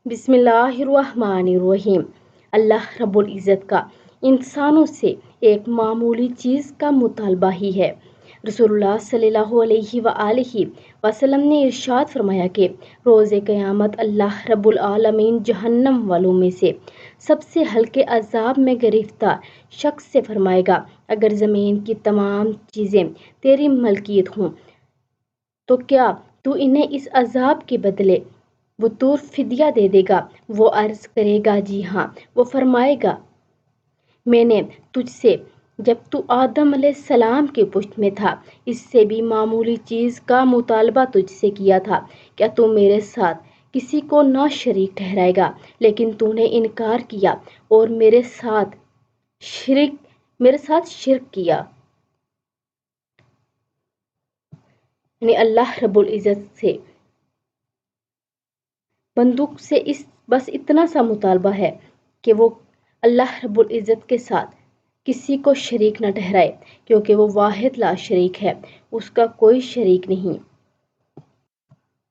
بسم اللہ الرحمن الرحیم۔ اللہ رب العزت کا انسانوں سے ایک معمولی چیز کا مطالبہ ہی ہے۔ رسول اللہ صلی اللہ علیہ وآلہ وسلم نے ارشاد فرمایا کہ روز قیامت اللہ رب العالمین جہنم والوں میں سے سب سے ہلکے عذاب میں گرفتار شخص سے فرمائے گا، اگر زمین کی تمام چیزیں تیری ملکیت ہوں تو کیا تو انہیں اس عذاب کے بدلے بطور فدیہ دے دے گا؟ وہ عرض کرے گا جی ہاں۔ وہ فرمائے گا میں نے تجھ سے جب تو آدم علیہ السلام کے پشت میں تھا اس سے بھی معمولی چیز کا مطالبہ تجھ سے کیا تھا، کیا تو میرے ساتھ کسی کو نہ شریک ٹھہرائے گا؟ لیکن تو نے انکار کیا اور میرے ساتھ شرک کیا۔ یعنی اللہ رب العزت سے بندوں سے بس اتنا سا مطالبہ ہے کہ وہ اللہ رب العزت کے ساتھ کسی کو شریک نہ ٹھہرائے، کیونکہ وہ واحد لا شریک ہے، اس کا کوئی شریک نہیں۔